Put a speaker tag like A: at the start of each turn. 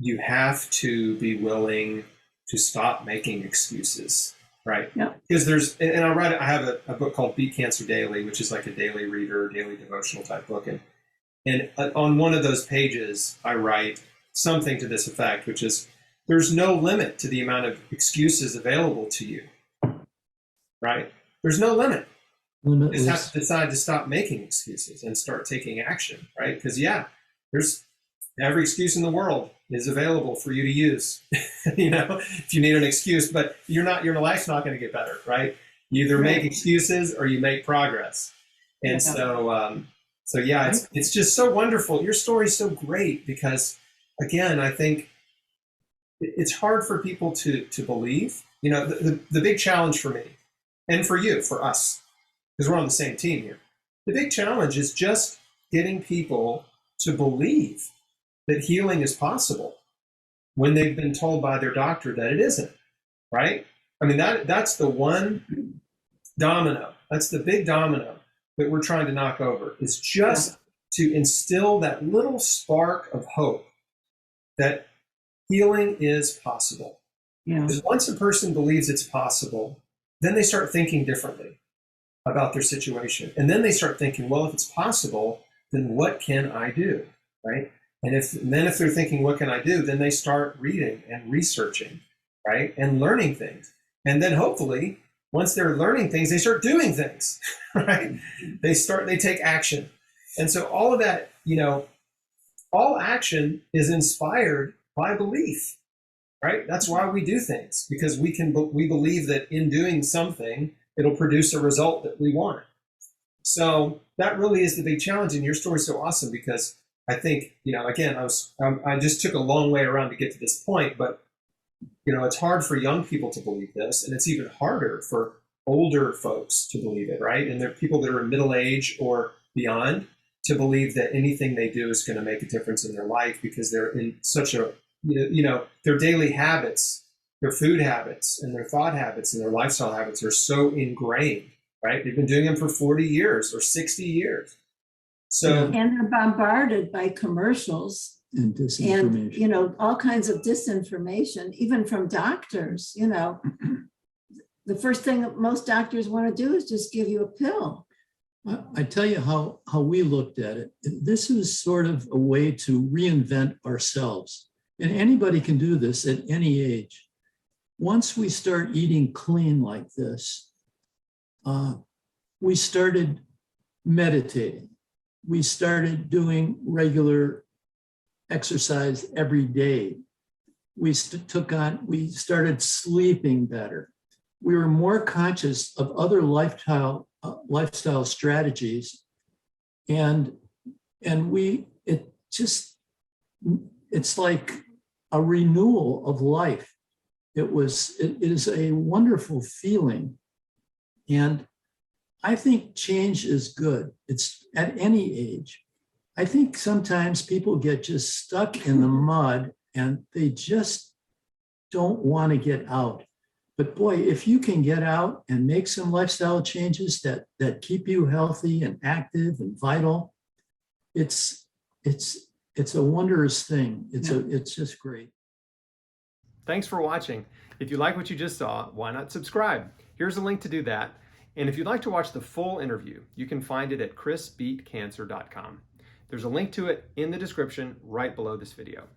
A: you have to be willing to stop making excuses, right?
B: Yeah.
A: Because and I have a book called Beat Cancer Daily, which is like a daily reader, daily devotional type book. And on one of those pages, I write something to this effect, which is, there's no limit to the amount of excuses available to you, right? There's no limit. You just have to decide to stop making excuses and start taking action, right? Because there's every excuse in the world is available for you to use, if you need an excuse, but your life's not going to get better, right? You either make excuses or you make progress. And it's just so wonderful. Your story's so great because, again, I think it's hard for people to believe. The big challenge for me and for you, for us, because we're on the same team here, the big challenge is just getting people to believe that healing is possible when they've been told by their doctor that it isn't, right? I mean, that's the one domino. That's the big domino that we're trying to knock over, is just to instill that little spark of hope that healing is possible. Because once a person believes it's possible, then they start thinking differently about their situation. And then they start thinking, well, if it's possible, then what can I do, right? And then if they're thinking, what can I do? Then they start reading and researching, right? And learning things. And then hopefully, once they're learning things, they start doing things, right? They take action. And so all of that, all action is inspired by belief, right? That's why we do things, because we believe that in doing something, it'll produce a result that we want. So that really is the big challenge. And your story's so awesome because I think, again, I just took a long way around to get to this point, but it's hard for young people to believe this, and it's even harder for older folks to believe it, right? And there are people that are in middle age or beyond to believe that anything they do is going to make a difference in their life because they're in such a, their daily habits, their food habits and their thought habits and their lifestyle habits are so ingrained, right? They've been doing them for 40 years or 60 years. So,
B: and they're bombarded by commercials
C: and disinformation.
B: And, all kinds of disinformation, even from doctors. The first thing that most doctors want to do is just give you a pill.
C: I tell you how we looked at it. This is sort of a way to reinvent ourselves. And anybody can do this at any age. Once we start eating clean like this, we started meditating. We started doing regular exercise every day. We started sleeping better. We were more conscious of other lifestyle strategies, and it's like a renewal of life. It is a wonderful feeling, and I think change is good. It's at any age. I think sometimes people get just stuck in the mud and they just don't want to get out. But boy, if you can get out and make some lifestyle changes that keep you healthy and active and vital, it's a wondrous thing. It's just great.
D: Thanks for watching. If you like what you just saw, why not subscribe? Here's a link to do that. And if you'd like to watch the full interview, you can find it at chrisbeatcancer.com. There's a link to it in the description right below this video.